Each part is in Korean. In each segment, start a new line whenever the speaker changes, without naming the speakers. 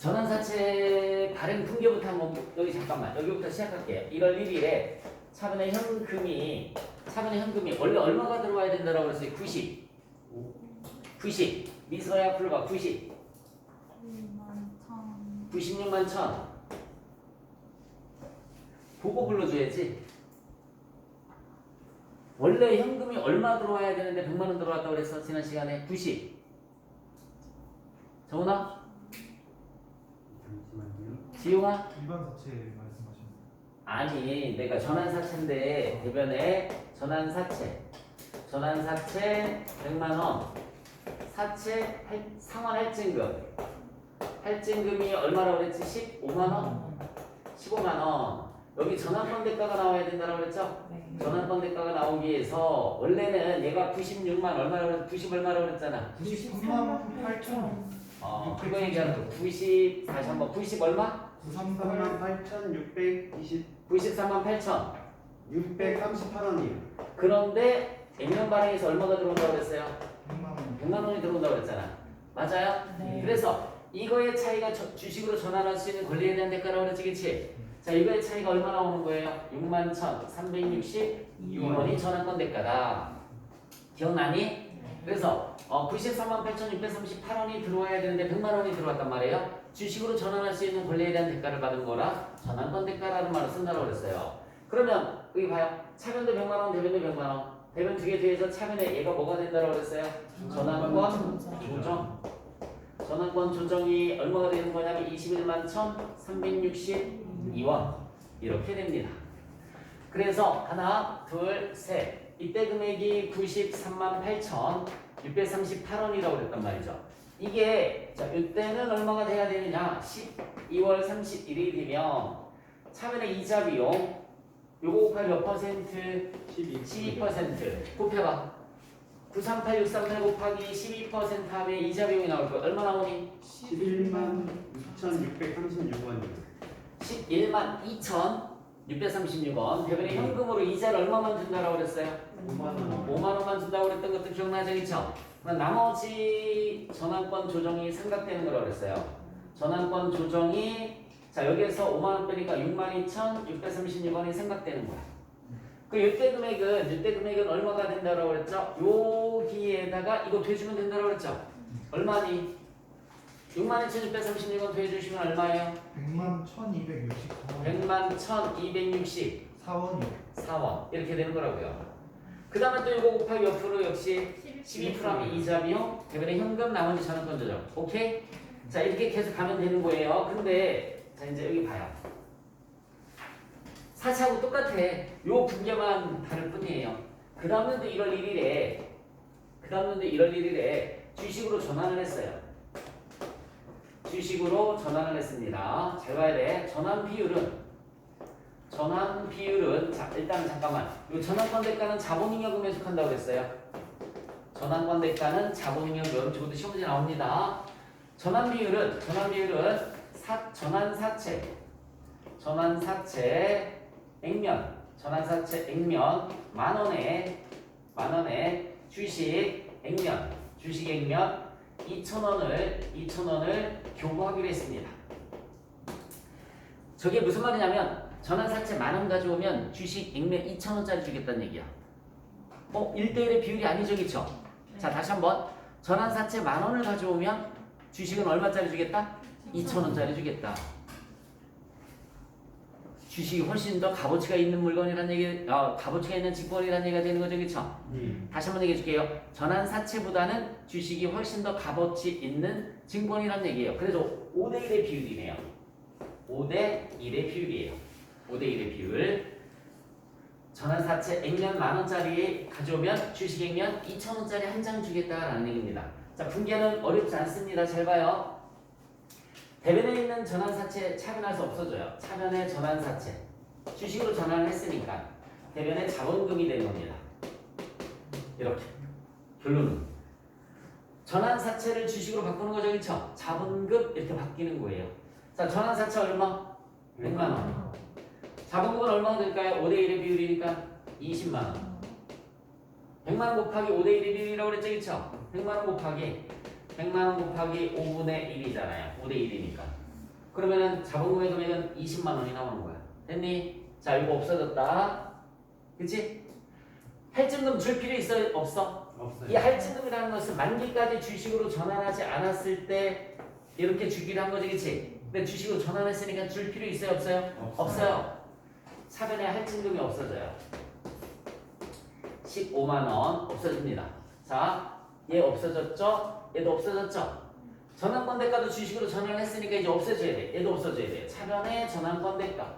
전환사채 발행 분기부터 한번 여기 잠깐만 여기부터 시작할게요. 1월 1일에 차분의 현금이 원래 얼마가 들어와야 된다라고 그랬어요? 90 미소야 풀어봐. 96만 1,000 그거 불러줘야지. 원래 현금이 얼마 들어와야 되는데 100만 원 들어왔다고 그랬어 지난 시간에. 90 정훈아? 지용아?
일반 사채 말씀하시는 거예요?
아니 내가 전환사채인데 대변에 전환사채 100만원 사채 상환 할증금이 얼마라고 그랬지? 15만원? 15만원. 여기 전환권 대가가 나와야 된다고 그랬죠?
네.
전환권 대가가 나오기 위해서 원래는 얘가 96만 얼마라고 그랬 90 얼마라고 그랬잖아.
93만 8천.
그거 얘기하는 거. 90 다시 한번 90 얼마?
93만
93만 8천
638원이요.
그런데 액면 발행에서 얼마가 들어온다고 그랬어요?
100만 원.
100만 원이 들어온다고 그랬잖아. 맞아요?
네.
그래서 이거의 차이가 주식으로 전환할 수 있는 권리에 대한 대가라고 그랬지, 그치? 자, 이거의 차이가 얼마 나오는 거예요? 61,362원이 전환권 대가다. 기억나니? 그래서 93만 8,638원이 들어와야 되는데 100만 원이 들어왔단 말이에요. 주식으로 전환할 수 있는 권리에 대한 대가를 받은 거라 전환권 대가라는 말을 쓴다고 그랬어요. 그러면 여기 봐요. 차변도 100만 원, 대변도 100만 원. 대변 두 개 뒤에서 차변에 얘가 뭐가 된다고 그랬어요? 전환권 조정. 전환권 조정이 얼마가 되는 거냐면 21만 1,362원 이렇게 됩니다. 그래서 하나, 둘, 셋. 이때 금액이 93만 8,638원이라고 그랬단 말이죠. 이게 자 이때는 얼마가 돼야 되느냐? 12월 31일이 되면 차변의 이자 비용 요거 곱하기 몇 퍼센트? 12% 곱해봐. 938638 곱하기 12% 하면 이자 비용이 나올 거야. 얼마 나오니?
11만 6,636원이요.
11만 2,636원. 대변에 현금으로 이자를 얼마만 준다고 그랬어요?
5만 원.
5만 원만 준다고 그랬던 것도 기억나죠? 그쵸? 나머지 전환권 조정이 생각되는 거라고 그랬어요. 전환권 조정이 자 여기에서 5만 원 빼니까 62,636원이 생각되는 거야. 그 이때 금액은 얼마가 된다고 그랬죠? 여기에다가 이거 돼주면 된다고 그랬죠? 얼마니? 62,636원 돼주시면 얼마예요?
100만 1,264원.
100만 1,264원
4원이요.
이렇게 되는 거라고요. 그 다음에 또 이거 곱하기 옆으로 역시 12%하면 이자 비용, 대변에 현금, 나머지 전환권 조정. 오케이? 자 이렇게 계속 가면 되는 거예요. 근데 자 이제 여기 봐요. 사차하고 똑같아. 요 분계만 다를 뿐이에요. 그 다음 년도 1월 1일에 주식으로 전환을 했어요. 주식으로 전환을 했습니다. 잘 봐야 돼. 전환 비율은 자 일단 잠깐만. 요 전환권 대가는 자본잉여금에 속한다고 그랬어요. 전환권 대가는 자본잉여금. 저것도 시험문제 나옵니다. 전환 비율은 전환사채 액면 만 원에 주식 액면 2,000원을 교부하기로 했습니다. 저게 무슨 말이냐면 전환사채 만 원 가져오면 주식 액면 2,000원짜리 주겠다는 얘기야. 1대1의 비율이 아니죠, 그쵸? 자 다시 한번 전환사채 만 원을 가져오면 주식은 얼마짜리 주겠다? 2,000원짜리 주겠다. 주식이 훨씬 더 값어치가 있는 물건이라는 얘기, 값어치가 있는 증권이라는 얘기가 되는 거죠, 그렇죠? 다시 한번 얘기해 줄게요. 전환사채보다는 주식이 훨씬 더 값어치 있는 증권이라는 얘기예요. 그래서 5대1의 비율이네요. 5대1의 비율이에요. 5대1의 비율. 전환사채 액면 만 원짜리 가져오면 주식 액면 2,000원짜리 한 장 주겠다라는 얘기입니다. 자, 분계는 어렵지 않습니다. 잘 봐요. 대변에 있는 전환사채 차변해서 없어져요. 차변의 전환사채 주식으로 전환을 했으니까 대변의 자본금이 되는 겁니다. 이렇게 결론은 전환사채를 주식으로 바꾸는 거죠, 그렇죠? 자본금 이렇게 바뀌는 거예요. 자, 전환사채 얼마? 100만 원. 자본금은 얼마나 될까요? 5대1의 비율이니까 20만 원. 100만 원 곱하기 5대1의 비율이라고 그랬죠, 그렇죠? 100만 원 곱하기 5분의 1이잖아요. 5대1이니까. 그러면은 자본금의 금액은 20만 원이 나오는 거야. 됐니? 자, 이거 없어졌다. 그치? 할증금 줄 필요 있어? 없어?
없어요.
이 할증금이라는 것은 만기까지 주식으로 전환하지 않았을 때 이렇게 주기로 한 거지, 그치? 근데 주식으로 전환했으니까 줄 필요 있어요? 없어요? 없어요. 차변에 할증금이 없어져요. 15만 원 없어집니다. 자, 얘 없어졌죠? 얘도 없어졌죠? 전환권 대가도 주식으로 전환을 했으니까 이제 없어져야 돼. 얘도 없어져야 돼. 차변에 전환권 대가.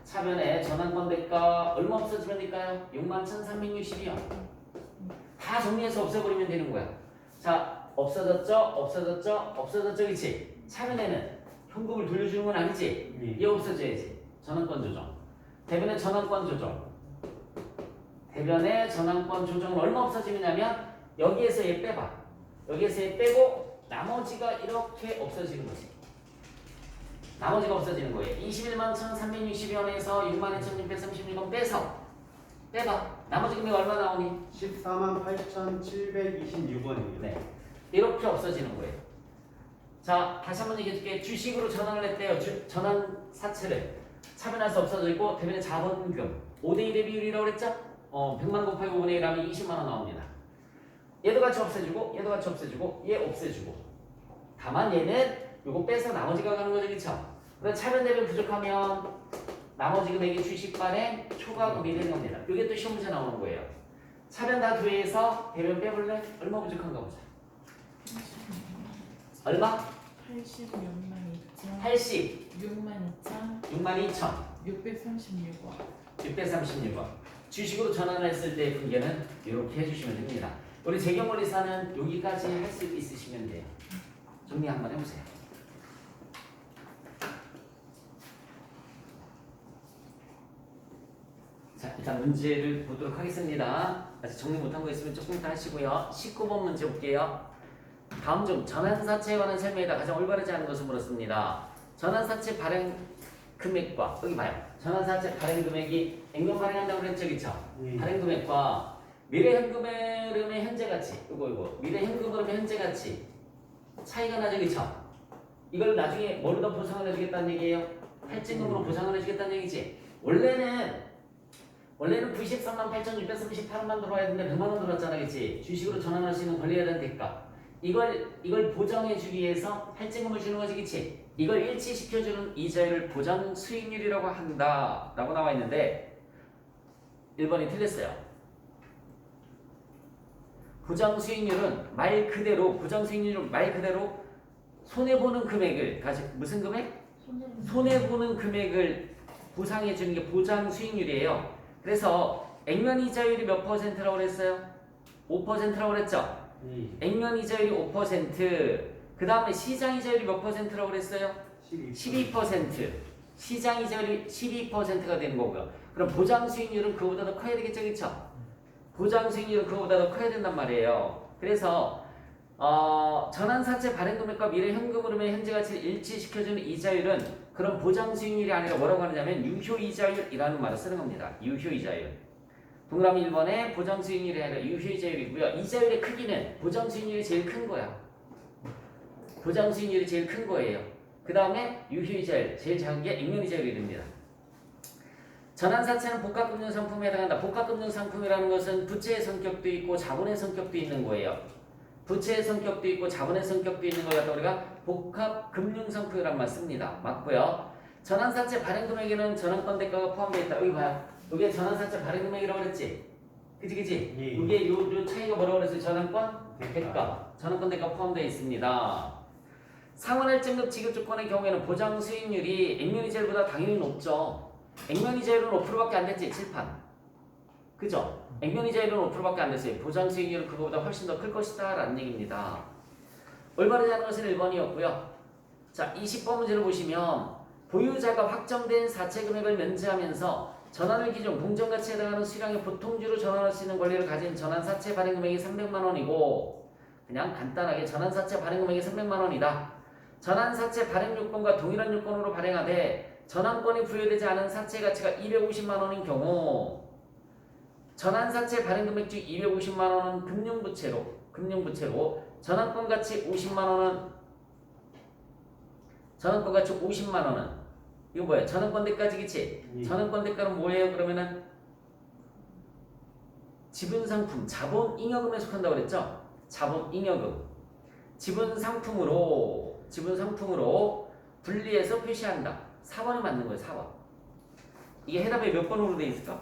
차변에 전환권 대가 얼마 없어지면 될까요? 61,360이요. 다 정리해서 없애버리면 되는 거야. 자, 없어졌죠? 없어졌죠? 없어졌죠? 그치? 차변에는 현금을 돌려주는 건 아니지?
네.
얘 없어져야지. 전환권 조정. 대변의 전환권 조정. 대변의 전환권 조정은 얼마 없어지냐면 여기에서 얘 빼봐. 여기에서 얘 빼고 나머지가 이렇게 없어지는 거지. 나머지가 없어지는 거예요. 21만 1,360원에서 62,636원 빼봐. 나머지 금액 얼마 나오니?
14만 8,726원입니다.
네. 이렇게 없어지는 거예요. 자, 다시 한번 얘기해줄게. 주식으로 전환을 했대요. 전환 사채를. 차변에서 없어지고 대변의 자본금 5대1의 비율이라고 그랬죠? 100만 곱하기 5분의 1 하면 20만 원 나옵니다. 얘도 같이 없애주고 얘도 같이 없애주고 얘 없애주고 다만 얘는 요거 빼서 나머지가 가는 거죠, 그쵸? 그래서 차변 대변 부족하면 나머지 금액이 주식 발행 초과금이 되는 겁니다. 이게 또 시험 문제 나오는 거예요. 차변 다 더해서 대변 빼볼래? 얼마 부족한가 보자. 얼마?
86만 2천
80
6만 2천
62,636원
636원
주식으로 전환을 했을 때의 분계는 이렇게 해주시면 됩니다. 우리 재경원리사는 여기까지 할 수 있으시면 돼요. 정리 한번 해보세요. 자, 일단 문제를 보도록 하겠습니다. 아직 정리 못한 거 있으면 조금 더 하시고요. 19번 문제 볼게요. 다음 중 전환사채에 관한 설명에다 가장 올바르지 않은 것을 물었습니다. 전환사채 발행 금액과 여기 봐요. 전환사채 발행 금액이 액면 발행한다고 그랬죠, 그쵸? 발행 금액과 미래 현금 흐름의 현재 가치, 이거 미래 현금 흐름의 현재 가치 차이가 나죠, 그쵸? 이걸 나중에 뭐로 보상을 해주겠다는 얘기예요? 할증금으로 보상을 해주겠다는 얘기지. 원래는 93만 8,638원만 들어와야 되는데 100만 원 들어왔잖아, 그치? 주식으로 전환할 수 있는 권리에 대한 대가. 이걸 보장해주기 위해서 할증금을 주는 거지, 그치? 이걸 일치시켜주는 이자율을 보장 수익률이라고 한다 라고 나와 있는데 1번이 틀렸어요. 보장 수익률은 말 그대로 손해보는 금액을 무슨 금액? 손해보는 금액을 보상해주는 게 보장 수익률이에요. 그래서 액면 이자율이 몇 %라고 그랬어요? 5%라고 그랬죠? 액면 이자율이 5%, 그 다음에 시장 이자율이 몇 %라고 그랬어요? 12%. 시장 이자율이 12%가 되는 거고요. 그럼 보장 수익률은 그거보다 더 커야 되겠죠, 그쵸? 보장 수익률은 그거보다 더 커야 된단 말이에요. 그래서 전환사채 발행 금액과 미래 현금 흐름의 현재 가치를 일치시켜주는 이자율은 그런 보장 수익률이 아니라 뭐라고 하느냐면 유효 이자율이라는 말을 쓰는 겁니다. 유효 이자율. 동그라미 1번에 보장 수익률이 아니라 유효 이자율이고요. 이자율의 크기는 보장 수익률이 제일 큰 거야. 보장 수익률이 제일 큰 거예요. 그 다음에 유효 이자율, 제일 작은 게 액면 이자율이 됩니다. 전환사채는 복합금융 상품에 해당한다. 복합금융 상품이라는 것은 부채의 성격도 있고 자본의 성격도 있는 거예요. 부채의 성격도 있고 자본의 성격도 있는 걸 갖다 우리가 복합금융 상품이란 말 씁니다. 맞고요. 전환사채 발행 금액에는 전환권 대가가 포함되어 있다. 여기 봐요. 이게 전환사채 발행 금액이라고 그랬지? 그치?
예.
이게 요 차이가 뭐라고 그랬어요? 전환권 대가. 전환권 대가 포함되어 있습니다. 상환할증금 지급 조건의 경우에는 보장 수익률이 액면 이자율보다 당연히 높죠. 액면 이자율은 5%밖에 안 됐지, 칠판. 그죠? 액면 이자율은 5%밖에 안 됐어요. 보장 수익률은 그거보다 훨씬 더 클 것이다 라는 얘기입니다. 올바르지 않은 것은 1번이었고요. 자, 20번 문제를 보시면 보유자가 확정된 사채 금액을 면제하면서 전환을 기준 공정가치에 해당하는 수량의 보통주로 전환할 수 있는 권리를 가진 전환사채 발행 금액이 300만 원이고 그냥 간단하게 전환사채 발행 금액이 300만 원이다. 전환사채 발행 요건과 동일한 요건으로 발행하되 전환권이 부여되지 않은 사채 가치가 250만 원인 경우 전환사채 발행 금액 중 250만 원은 금융부채로 전환권 가치 50만 원은 전환권 가치 50만 원은 이거 뭐야? 전환권 대가지 그치?
예.
전환권 대가는 뭐예요? 그러면은 지분 상품, 자본 잉여금에 속한다고 그랬죠? 자본 잉여금. 지분 상품으로 분리해서 표시한다. 4번이 맞는 거예요. 4번. 이게 해답에 몇 번으로 돼 있을까?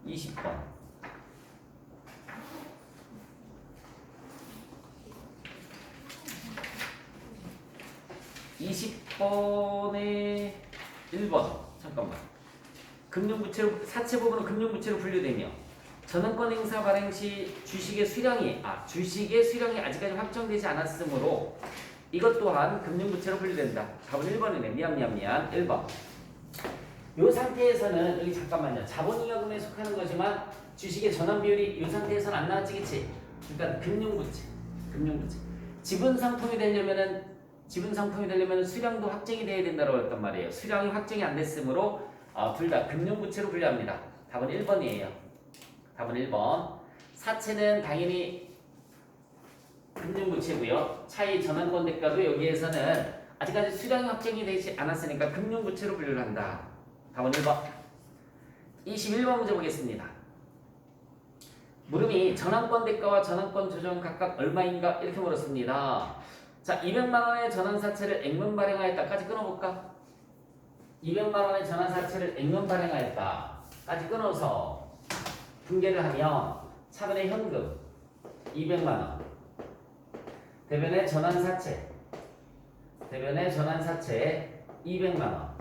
20번. 20번에 1번. 잠깐만. 금융부채로 사채 부분은 금융부채로 분류되며 전환권 행사 발행 시 주식의 수량이 아직까지 확정되지 않았으므로 이것 또한 금융부채로 분류된다. 답은 1번이네. 미안. 1번. 이 상태에서는 여기 잠깐만요. 자본잉여금에 속하는 거지만 주식의 전환 비율이 이 상태에서는 안 나왔지, 그치? 그러니까 금융부채. 지분 상품이 되려면은 수량도 확정이 돼야 된다고 했단 말이에요. 수량이 확정이 안 됐으므로 둘 다 금융부채로 분류합니다. 답은 1번이에요. 답은 1번. 사채는 당연히 금융부채고요. 차이 전환권 대가도 여기에서는 아직까지 수량이 확정이 되지 않았으니까 금융부채로 분류를 한다. 답은 1번. 21번 문제 보겠습니다. 물음이 전환권 대가와 전환권 조정 각각 얼마인가 이렇게 물었습니다. 자, 200만 원의 전환 사채를 액면 발행하였다까지 끊어볼까? 200만 원의 전환 사채를 액면 발행하였다까지 끊어서 분개를 하면 차변의 현금 200만 원, 대변의 전환 사채 200만 원.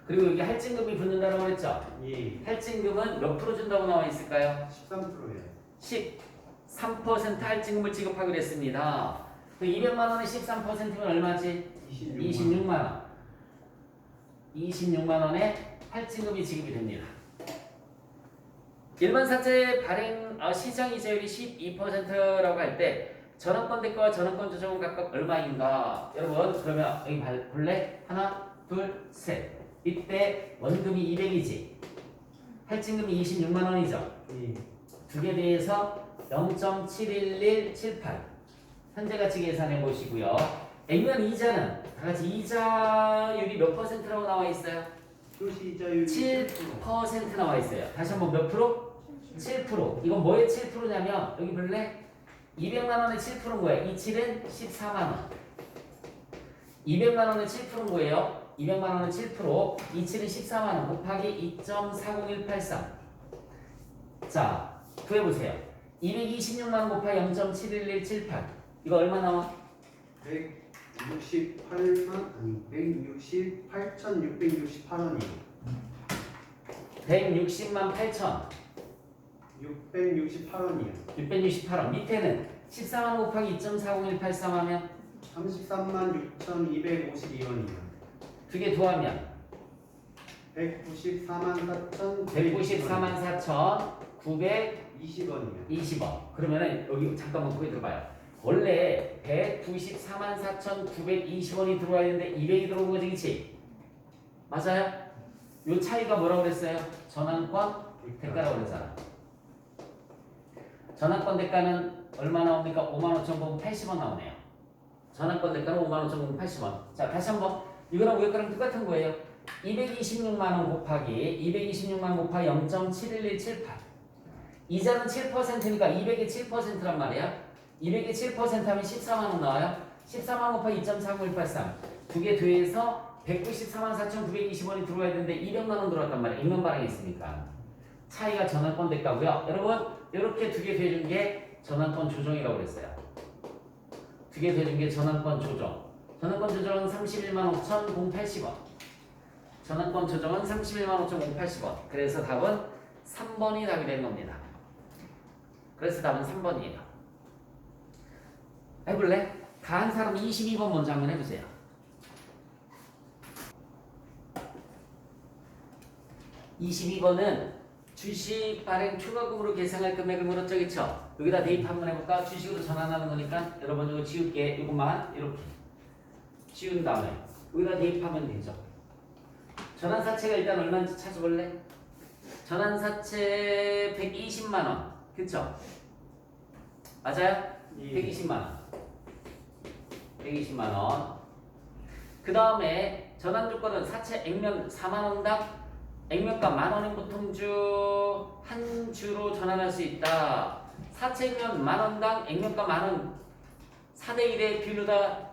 그리고 여기 할증금이 붙는다고 그랬죠?
예.
할증금은 몇 프로 준다고 나와 있을까요?
13%예요.
13% 할증금을 지급하기로 했습니다. 그 200만 원에 13%면 얼마지? 26만 원. 26만 원에 할증금이 지급이 됩니다. 일반 사채 발행 시장 이자율이 12%라고 할 때 전환권 대가와 전환권 조정은 각각 얼마인가? 여러분 그러면 여기 볼래? 하나, 둘, 셋. 이때 원금이 200이지. 할증금이 26만 원이죠.
예.
두 개 대해서 0.71178 현재 가치 계산해 보시고요. 액면 이자는 다 같이 이자율이 몇 %라고 나와 있어요?
표시 이자율
7% 나와 있어요. 다시 한번 몇 프로? 7%. 이건 뭐의 7%냐면 여기 볼래? 200만 원의 7%인 거예요. 이 7은 14만 원. 200만 원의 7%인 거예요. 200만 원은 7%, 이 7은 14만 원 곱하기 2.40183. 자, 구해보세요. 226만 원 곱하기 0.71178. 이거 얼마 나와?
168,668원이에요.
160만 8천.
668원이에요.
668원. 밑에는 14만 원 곱하기 2.40183 하면
336,252원이에요.
두 개 더하면
194만
4,920원이요.
4,920원이요.
그러면은 여기 잠깐만 거기 들어봐요. 원래 194만 4,920원이 들어와야 되는데 200이 들어온 거지, 그치? 맞아요? 요 차이가 뭐라고 그랬어요? 전환권 대가라고 그랬잖아. 전환권 대가는 얼마 나옵니까? 55,080원 나오네요. 전환권 대가는 55,080원. 자, 다시 한번 이거랑 위에거랑 똑같은 거예요. 226만 원 곱하기 0.71178. 이자는 7%니까 200의 7%란 말이야. 200의 7% 하면 14만 원 나와요. 14만 원 곱하기 2.30183. 두 개 더해서 194만 4,920원이 들어와야 되는데 200만 원 들어왔단 말이야. 액면 발행했으니까. 차이가 전환권 대가고요. 여러분 이렇게 두 개 더해준 게 전환권 조정이라고 그랬어요. 두 개 더해준 게 전환권 조정. 전환권 조정은 31만 5,080원. 전환권 조정은 31만 5,080원. 그래서 답은 3번이 답이 되는 겁니다. 그래서 답은 3번이에요. 해볼래? 다 한 사람 22번 먼저 한번 해보세요. 22번은 주식 발행 추가금으로 계상할 금액을 물었죠, 그쵸? 여기다 대입 한번 해볼까? 주식으로 전환하는 거니까 여러분 이거 지울게. 이것만 이렇게 지운 다음에 여기다 대입하면 되죠. 전환사채가 일단 얼마인지 찾아볼래? 전환사채 120만 원, 그쵸? 맞아요?
예.
120만 원. 120만 원. 그 다음에 전환 조건은 사채 액면 4만 원당 액면가 만 원인 보통주 한 주로 전환할 수 있다. 사채 액면 만 원당 액면가 만 원 4대 1의 비율로다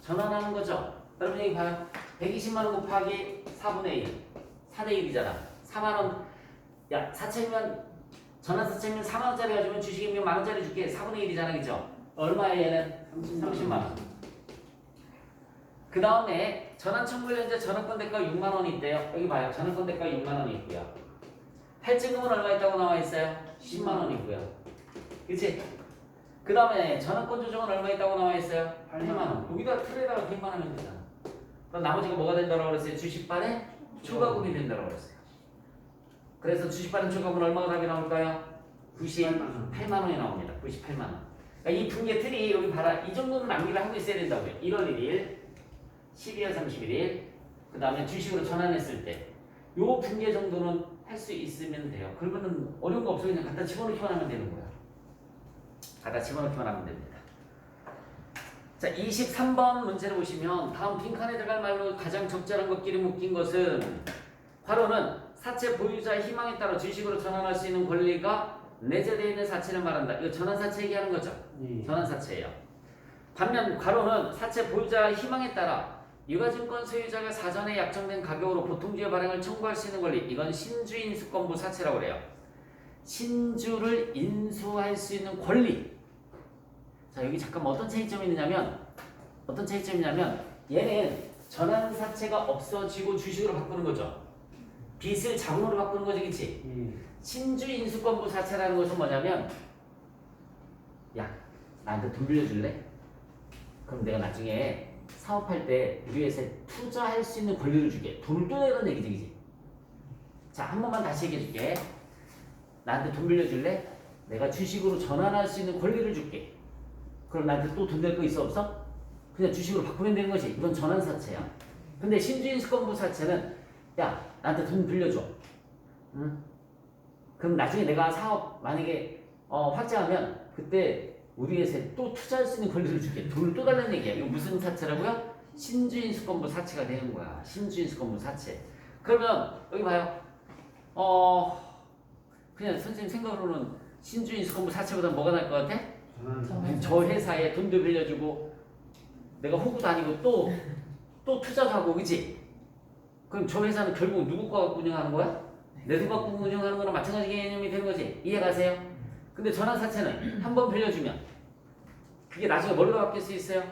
전환하는 거죠. 여러분 여기 봐요. 120만 원 곱하기 4분의 1 4대 1이잖아. 4만 원. 야 사채 액면 전환 사채 액면 4만 원짜리 가지고 주식 액면 만 원짜리 줄게. 4분의 1이잖아, 그죠? 얼마에 얘는? 30만 원. 그 다음에 전환 청구일 현재 전환권 대가 6만 원이 있대요. 여기 봐요. 전환권 대가 6만 원이 있고요. 할증금은 얼마 있다고 나와 있어요? 10만 원이 있고요. 그치? 그 다음에 전환권 조정은 얼마 있다고 나와 있어요? 8만 원. 여기다 틀에다가 100만 원이면 되잖아. 그럼 나머지가 뭐가 된다고 그랬어요? 주식반의 초과금이 된다고 그랬어요. 그래서 주식반의 초과금은 얼마가 답이 나올까요? 98만 원이 나옵니다. 98만 원. 그러니까 이 분계 틀이 여기 봐라. 이 정도는 낭비를 하고 있어야 된다고요. 1월 1일, 12월 31일, 그 다음에 주식으로 전환했을 때 요 분계 정도는 할 수 있으면 돼요. 그러면은 어려운 거 없어. 그냥 갖다 집어넣기만 하면 되는 거야. 갖다 집어넣기만 하면 됩니다. 자, 23번 문제를 보시면 다음 빈칸에 들어갈 말로 가장 적절한 것끼리 묶인 것은 괄호는 사채 보유자 희망에 따라 주식으로 전환할 수 있는 권리가 내재되어 있는 사채를 말한다. 이거 전환사채 얘기하는 거죠. 전환사채예요. 반면 괄호는 사채 보유자 희망에 따라 유가증권 소유자가 사전에 약정된 가격으로 보통주의 발행을 청구할 수 있는 권리. 이건 신주 인수권부 사채라고 그래요. 신주를 인수할 수 있는 권리. 자, 여기 잠깐만 어떤 차이점이 있냐면 얘는 전환사채가 없어지고 주식으로 바꾸는 거죠. 빚을 자본으로 바꾸는 거지, 그치? 신주 인수권부 사채라는 것은 뭐냐면 야, 나한테 돈 빌려줄래? 그럼 내가 나중에 사업할 때 우리 회사에 투자할 수 있는 권리를 줄게. 돈을 또 내라는 얘기지, 그치? 자, 한 번만 다시 얘기해 줄게. 나한테 돈 빌려줄래? 내가 주식으로 전환할 수 있는 권리를 줄게. 그럼 나한테 또 돈 낼 거 있어 없어? 그냥 주식으로 바꾸면 되는 거지. 이건 전환사채야. 근데 신주인수권부 사채는 야, 나한테 돈 빌려줘. 응? 그럼 나중에 내가 사업 만약에 확장하면 그때 우리 회사에 또 투자할 수 있는 권리를 줄게. 돈을 또 달라는 얘기야. 이거 무슨 사채라고요? 신주인수권부 사채가 되는 거야. 신주인수권부 사채. 그러면 여기 봐요. 그냥 선생님 생각으로는 신주인수권부 사채보다 뭐가 나을 것 같아? 저 회사에 돈도 빌려주고 내가 호구도 아니고 또 투자도 하고, 그치? 그럼 저 회사는 결국 누구 거 갖고 운영하는 거야? 내 돈 갖고 운영하는 거랑 마찬가지 개념이 되는 거지. 이해가세요? 근데 전환사채는 한 번 빌려주면 그게 나중에 뭘로 바뀔 수 있어요?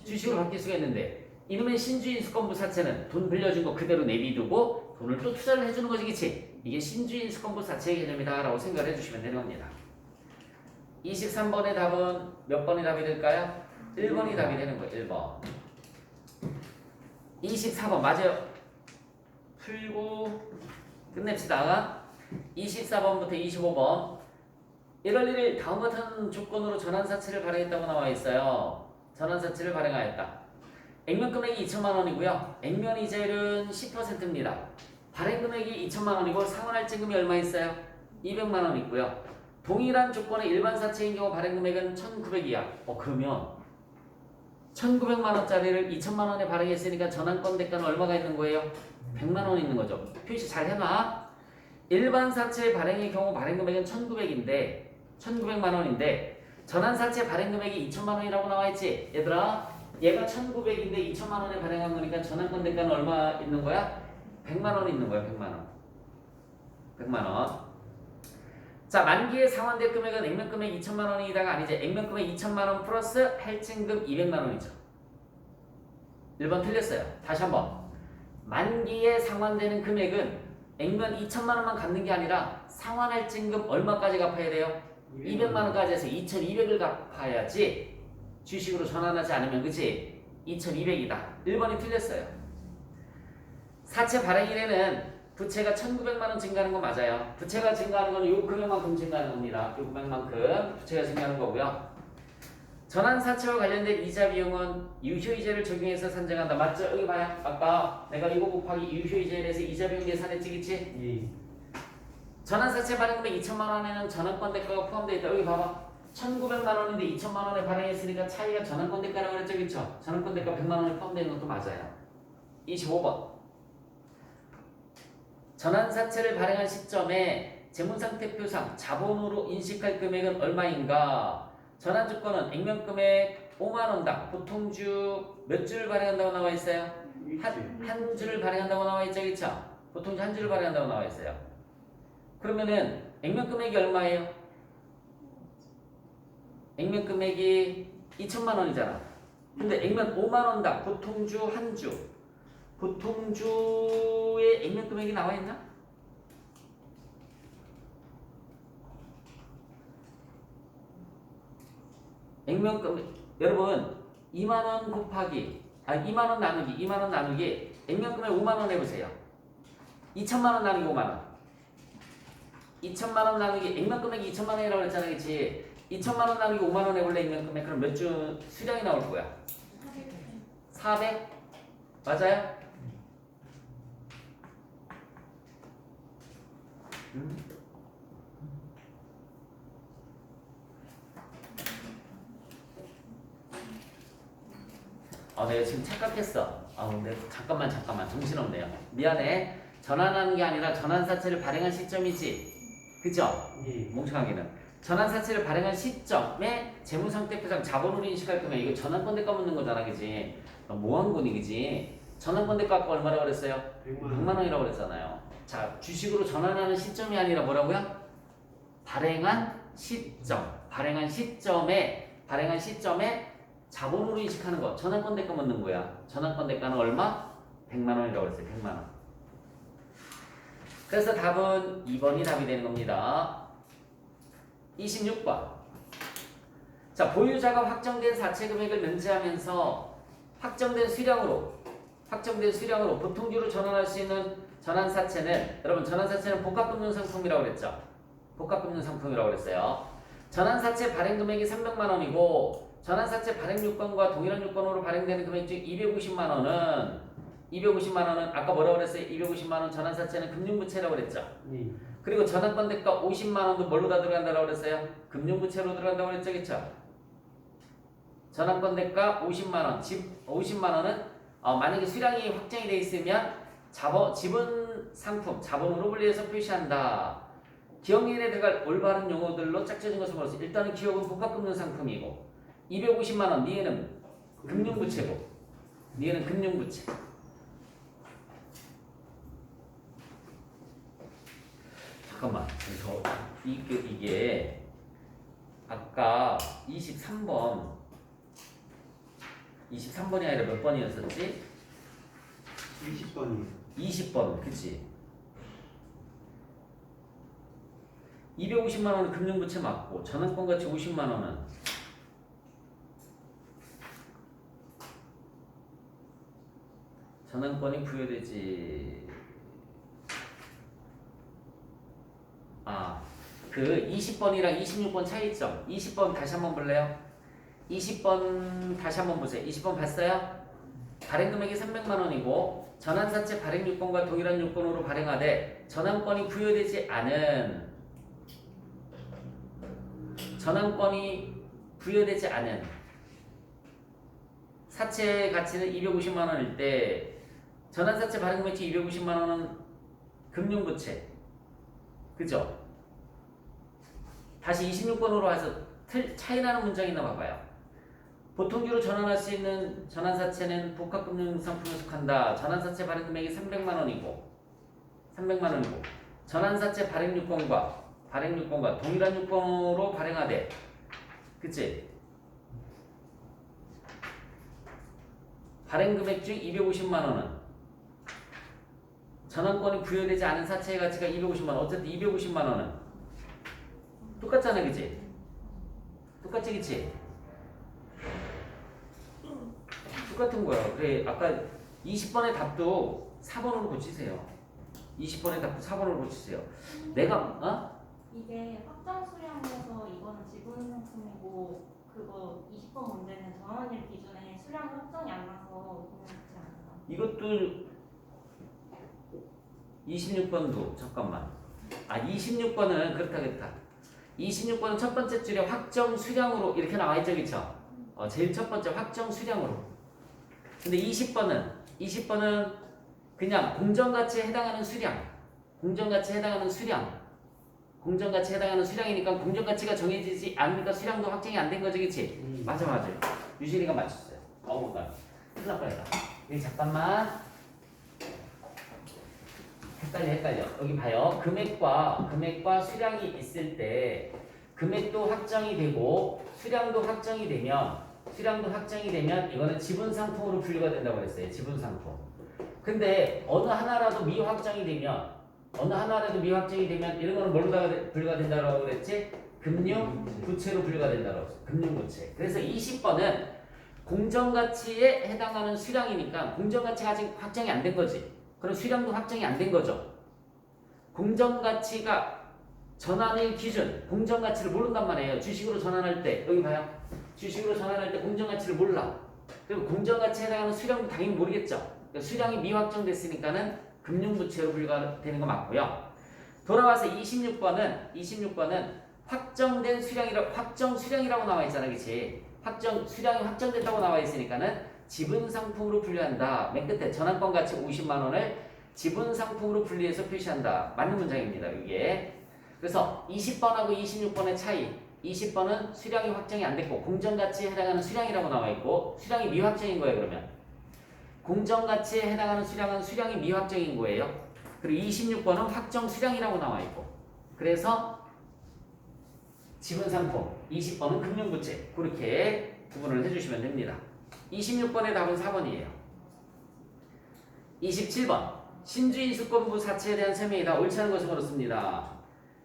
주식으로 바뀔 수가 있는데 이놈의 신주인수권부 사채는 돈 빌려준 거 그대로 내비두고 돈을 또 투자를 해주는 거지, 그치? 이게 신주인수권부 사채의 개념이다 라고 생각을 해주시면 되는 겁니다. 23번의 답은 몇 번이 답이 될까요? 1번이 답이 되는 거예요. 1번. 24번 맞아요. 풀고 끝냅시다. 24번부터 25번. 1월 1일 다음 같은 조건으로 전환사채를 발행했다고 나와 있어요. 전환사채를 발행하였다. 액면 금액이 2천만 원이고요. 액면 이자율은 10%입니다. 발행 금액이 2천만 원이고 상환할증금이 얼마 있어요? 200만 원 있고요. 동일한 조건의 일반 사채인 경우 발행 금액은 1,900이야. 그러면 1,900만 원짜리를 2천만 원에 발행했으니까 전환권 대가는 얼마가 있는 거예요? 100만 원 있는 거죠. 표시 잘 해놔. 일반 사채 발행의 경우 발행 금액은 1,900만 원인데 전환사채 발행 금액이 2천만 원이라고 나와 있지. 얘들아, 얘가 1,900인데 2천만 원에 발행한 거니까 전환권 대가는 얼마 있는 거야? 100만 원 있는 거야. 100만 원. 100만 원. 자, 만기에 상환될 금액은 액면 금액 2천만 원이다가 아니지. 액면 금액 2천만 원 플러스 할증금 200만 원이죠. 1번 틀렸어요. 다시 한번. 만기에 상환되는 금액은 액면 2천만 원만 갚는 게 아니라 상환할증금 얼마까지 갚아야 돼요? 200만 원까지 해서 2,200을 갚아야지. 주식으로 전환하지 않으면, 그치? 2,200이다. 1번이 틀렸어요. 사채 발행일에는 부채가 1,900만 원 증가하는 거 맞아요. 부채가 증가하는 건 요 금액만큼 증가하는 겁니다. 요 금액만큼 부채가 증가하는 거고요. 전환사채와 관련된 이자 비용은 유효이자를 적용해서 산정한다. 맞죠? 여기 봐요. 아까 내가 이거 곱하기 유효이자에 대해서 이자 비용 계산했지, 그치? 전환사채 발행 금액 2천만 원에는 전환권 대가가 포함되어 있다. 여기 봐봐. 1,900만 원인데 2천만 원에 발행했으니까 차이가 전환권 대가라고 그랬죠, 그쵸? 전환권 대가 100만 원에 포함되는 것도 맞아요. 25번. 전환사채를 발행한 시점에 재무상태표상 자본으로 인식할 금액은 얼마인가? 전환주권은 액면금액 5만 원당 보통주 몇 주를 발행한다고 나와 있어요? 한 주를 발행한다고 나와 있죠, 그쵸? 보통주 한 주를 발행한다고 나와 있어요. 그러면은 액면금액이 얼마예요? 액면금액이 2천만 원이잖아. 근데 액면 5만 원당 보통주 한 주. 보통주의 액면금액이 나와 있나? 액면금액 여러분 2만 원 곱하기 2만 원 나누기 액면금액 5만 원 해보세요. 2천만 원 나누기 5만 원. 2천만 원 나누기 액면금액이 2천만 원이라고 그랬잖아, 그렇지? 2천만 원 나누기 5만 원 해볼래 액면금액 그럼 몇 주 수량이 나올 거야? 400? 맞아요? 내가 지금 착각했어. 근데 잠깐만 정신없네요. 미안해. 전환하는 게 아니라 전환사채를 발행한 시점이지. 그죠?
예.
멍청하기는. 전환사채를 발행한 시점에 재무상태표상 자본으로 인식할 거면 이거 전환권 대가 묻는 거잖아, 그지? 뭐한거니, 그지? 전환권 대가 아까 얼마라고 그랬어요? 100만 원이라고 그랬잖아요. 자, 주식으로 전환하는 시점이 아니라 뭐라고요? 발행한 시점에 자본으로 인식하는 거. 전환권 대가 묻는 거야. 전환권 대가는 얼마? 100만 원이라고 그랬어요. 100만 원. 그래서 답은 2번이 답이 되는 겁니다. 26번. 자, 보유자가 확정된 사채 금액을 면제하면서 확정된 수량으로 보통주로 전환할 수 있는 전환사채는, 여러분 전환사채는 복합금융 상품이라고 그랬죠? 복합금융 상품이라고 그랬어요. 전환사채 발행 금액이 300만 원이고 전환사채 발행 요건과 동일한 요건으로 발행되는 금액 중 250만 원은 아까 뭐라고 그랬어요? 250만 원 전환사채는 금융부채라고 그랬죠?
예.
그리고 전환권 대가 50만 원도 뭘로 다 들어간다고 그랬어요? 금융부채로 들어간다고 그랬죠, 그쵸? 전환권 대가 50만 원, 50만 원은 만약에 수량이 확정이 돼 있으면 지분 상품, 자본으로 분리해서 표시한다. 기업인에 들어갈 올바른 용어들로 짝져진 것을 보았어. 일단은 기업은 복합금융 상품이고 250만 원, 니에는 금융부채고, 니에는 금융부채. 잠깐만, 이게 아까 23번이 아니라 몇 번이었었지?
20번이요.
20번, 그치? 250만 원은 금융부채 맞고 전환권가치 50만 원은 전환권이 부여되지. 그 20번이랑 26번 차이점. 20번 다시 한번 볼래요? 20번 다시 한번 보세요. 20번 봤어요? 발행 금액이 300만 원이고 전환사채 발행 요건과 동일한 요건으로 발행하되 전환권이 부여되지 않은 사채 가치는 250만 원일 때 전환사채 발행 금액이 250만 원은 금융부채. 그죠? 다시 26번으로 와서 차이나는 문장이 있나 봐봐요. 보통주로 전환할 수 있는 전환사채는 복합금융상품에 속한다. 전환사채 발행 금액이 300만 원이고 전환사채 발행 요건과 동일한 요건으로 발행하되, 그치? 발행 금액 중 250만 원은 전환권이 부여되지 않은 사채의 가치가 250만 원. 어쨌든 250만 원은 똑같잖아, 그치? 똑같지, 그치? 똑같은 거야. 그래, 아까 20번의 답도 4번으로 고치세요. 20번의 답도 4번으로 고치세요. 내가,
이게 확정 수량에서 이거는 지분 상품이고 그거 20번 문제는 전환일 기준에 수량 확정이 안 나서 그렇지 않나?
이것도 26번도 잠깐만. 26번은 그렇다. 26번은 첫 번째 줄에 확정 수량으로 이렇게 나와 있죠, 그쵸? 제일 첫 번째 확정 수량으로. 근데 20번은 그냥 공정가치에 해당하는 수량. 공정가치에 해당하는 수량이니까 공정가치가 정해지지 않으니까 수량도 확정이 안 된 거죠, 그치? 맞아요. 유진이가 맞췄어요. 나 큰일 날 뻔했다. 여기 잠깐만. 헷갈려. 여기 봐요. 금액과 수량이 있을 때 금액도 확정이 되고 수량도 확정이 되면 이거는 지분 상품으로 분류가 된다고 그랬어요. 지분 상품. 근데 어느 하나라도 미확정이 되면 이런 거는 뭘로 분류가 된다고 그랬지? 금융 부채로 분류가 된다고 그랬어요. 금융 부채. 그래서 20번은 공정가치에 해당하는 수량이니까 공정가치가 아직 확정이 안 된 거지. 그럼 수량도 확정이 안 된 거죠. 공정가치가 전환일 기준, 공정가치를 모른단 말이에요. 주식으로 전환할 때, 여기 봐요. 주식으로 전환할 때 공정가치를 몰라. 그리고 공정가치에 해당하는 수량도 당연히 모르겠죠. 그러니까 수량이 미확정됐으니까는 금융부채로 분류가 되는 거 맞고요. 돌아와서 26번은 확정된 확정 수량이라고 나와 있잖아, 그치? 수량이 확정됐다고 나와 있으니까는 지분 상품으로 분류한다. 맨 끝에 전환권 가치 50만 원을 지분 상품으로 분리해서 표시한다. 맞는 문장입니다, 이게. 그래서 20번하고 26번의 차이. 20번은 수량이 확정이 안 됐고 공정가치에 해당하는 수량이라고 나와 있고 수량이 미확정인 거예요, 그러면. 공정가치에 해당하는 수량은 수량이 미확정인 거예요. 그리고 26번은 확정 수량이라고 나와 있고. 그래서 지분 상품, 20번은 금융부채. 그렇게 구분을 해주시면 됩니다. 26번의 답은 4번이에요. 27번. 신주인수권부 사채에 대한 설명이다. 옳지 않은 것을 물었습니다.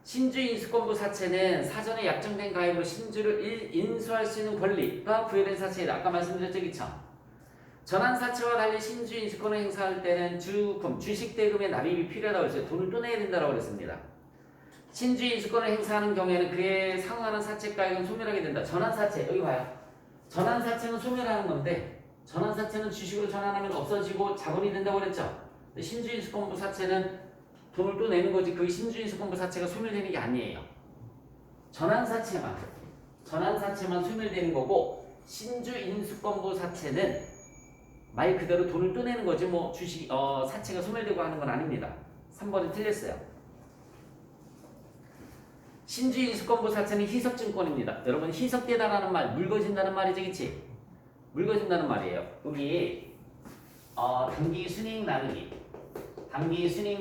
신주인수권부 사채는 사전에 약정된 가입으로 신주를 인수할 수 있는 권리가 부여된 사채이다. 아까 말씀드렸죠, 그쵸? 전환사채와 달리 신주인수권을 행사할 때는 주식대금의 납입이 필요하다고 했어요. 돈을 떠내야 된다고 그랬습니다. 신주인수권을 행사하는 경우에는 그에 상응하는 사채가액은 소멸하게 된다. 전환사채, 여기 봐요. 전환사채는 소멸하는 건데 전환사채는 주식으로 전환하면 없어지고 자본이 된다고 그랬죠. 신주인수권부 사채는 돈을 또 내는 거지 그 신주인수권부 사채가 소멸되는 게 아니에요. 전환사채만 소멸되는 거고 신주인수권부 사채는 말 그대로 돈을 또 내는 거지 뭐 주식 사채가 소멸되고 하는 건 아닙니다. 3번은 틀렸어요. 신주인수권부 사채는 희석증권입니다. 여러분 희석되다라는 말 묽어진다는 말이죠, 그치? 묽어진다는 말이에요. 여기 단기 순이익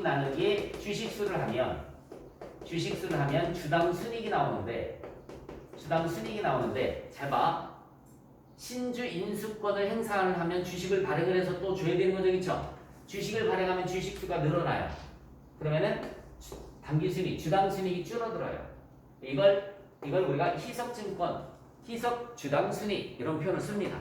나누기 주식수를 하면 주당 순이익이 나오는데 잘 봐. 신주 인수권을 행사를 하면 주식을 발행을 해서 또 줘야 되는 거죠, 그쵸? 주식을 발행하면 주식수가 늘어나요. 그러면은 단기 순이익, 주당 순이익이 줄어들어요. 이걸 우리가 희석증권, 희석 주당 순이익 이런 표현을 씁니다.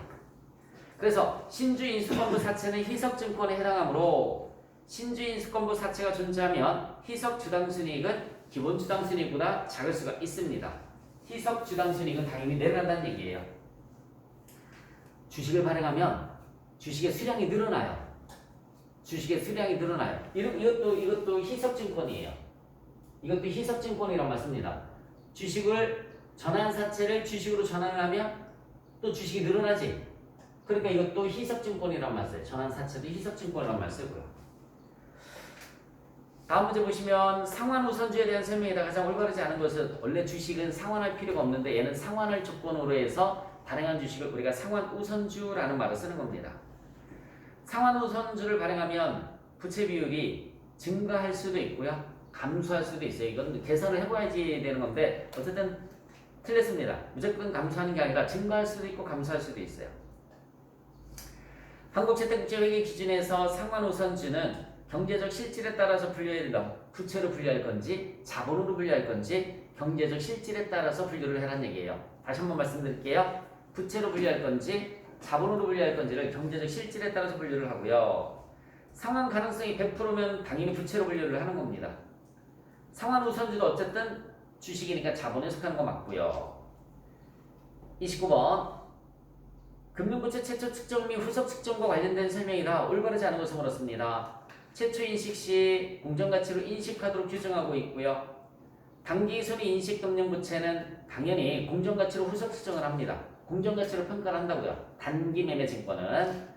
그래서 신주인수권부 사채는 희석증권에 해당하므로 신주인수권부 사채가 존재하면 희석주당순이익은 기본주당순이익보다 작을 수가 있습니다. 희석주당순이익은 당연히 내려간다는 얘기예요. 주식을 발행하면 주식의 수량이 늘어나요. 이것도 희석증권이에요. 이것도 희석증권이란 말씀입니다. 전환사채를 주식으로 전환을 하면 또 주식이 늘어나지. 그러니까 이것도 희석증권이란 말 써요. 전환사채도 희석증권이란 말 쓰고요. 다음 문제 보시면 상환우선주에 대한 설명이다. 가장 올바르지 않은 것은 원래 주식은 상환할 필요가 없는데 얘는 상환을 조건으로 해서 발행한 주식을 우리가 상환우선주라는 말을 쓰는 겁니다. 상환우선주를 발행하면 부채 비율이 증가할 수도 있고요. 감소할 수도 있어요. 이건 계산을 해봐야지 되는 건데 어쨌든 틀렸습니다. 무조건 감소하는 게 아니라 증가할 수도 있고 감소할 수도 있어요. 한국채권국제회계 기준에서 상환우선주는 경제적 실질에 따라서 분류해야 된다. 부채로 분류할 건지 자본으로 분류할 건지 경제적 실질에 따라서 분류를 해라는 얘기예요. 다시 한번 말씀드릴게요. 부채로 분류할 건지 자본으로 분류할 건지를 경제적 실질에 따라서 분류를 하고요. 상환 가능성이 100%면 당연히 부채로 분류를 하는 겁니다. 상환우선주도 어쨌든 주식이니까 자본에 속하는 거 맞고요. 29번 금융부채 최초 측정 및 후속 측정과 관련된 설명이라 올바르지 않은 것을 물었습니다. 최초 인식 시 공정가치로 인식하도록 규정하고 있고요. 당기순위 인식금융부채는 당연히 공정가치로 후속 추정을 합니다. 공정가치로 평가를 한다고요. 단기매매증권은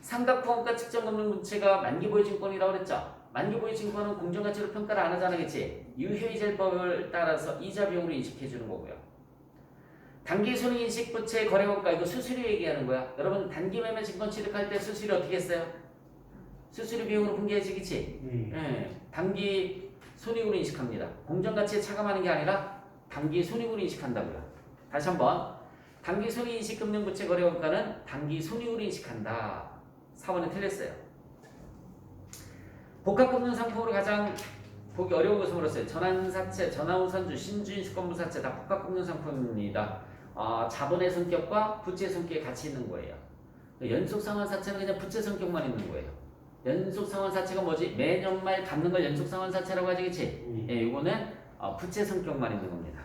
상각후원가 측정금융부채가 만기보유증권이라고 그랬죠. 만기보유증권은 공정가치로 평가를 안 하잖아, 그치? 유효이자법을 따라서 이자 비용으로 인식해 주는 거고요. 단기순위 인식부채 거래원가, 이거 수수료 얘기하는 거야. 여러분 단기매매증권 취득할 때 수수료 어떻게 했어요? 수수료 비용으로 분개해지, 그치? 단기 손익으로 인식합니다. 공정가치에 차감하는 게 아니라 단기 손익으로 인식한다고요. 다시 한번. 단기 손익 인식 금융부채 거래원가는 단기 손익으로 인식한다. 4번은 틀렸어요. 복합금융상품으로 가장 보기 어려운 것은 뭐였어요? 전환사채, 전환우선주, 신주인수권부사채 다 복합금융상품입니다. 자본의 성격과 부채의 성격이 같이 있는 거예요. 연속상환사채는 그냥 부채 성격만 있는 거예요. 연속상환사채가 뭐지? 매년 말 갚는 걸 연속상환사채라고 하지, 그치? 예, 요거는 부채 성격만 있는 겁니다.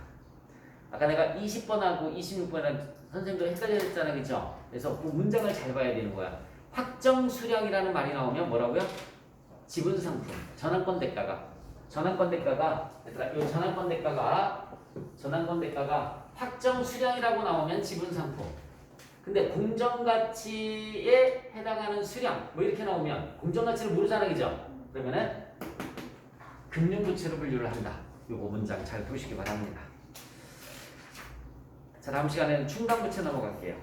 아까 내가 20번하고 26번이랑 선생님도 헷갈렸잖아, 그쵸? 그래서 그 문장을 잘 봐야 되는 거야. 확정 수량이라는 말이 나오면 뭐라고요? 지분 상품, 전환권 대가가 얘들아, 요 전환권 대가가 확정 수량이라고 나오면 지분 상품. 근데 공정가치에 해당하는 수량 뭐 이렇게 나오면 공정가치를 모르잖아, 그죠? 그러면은 금융부채로 분류를 한다. 요거 문장 잘 보시기 바랍니다. 자, 다음 시간에는 충당부채 넘어갈게요.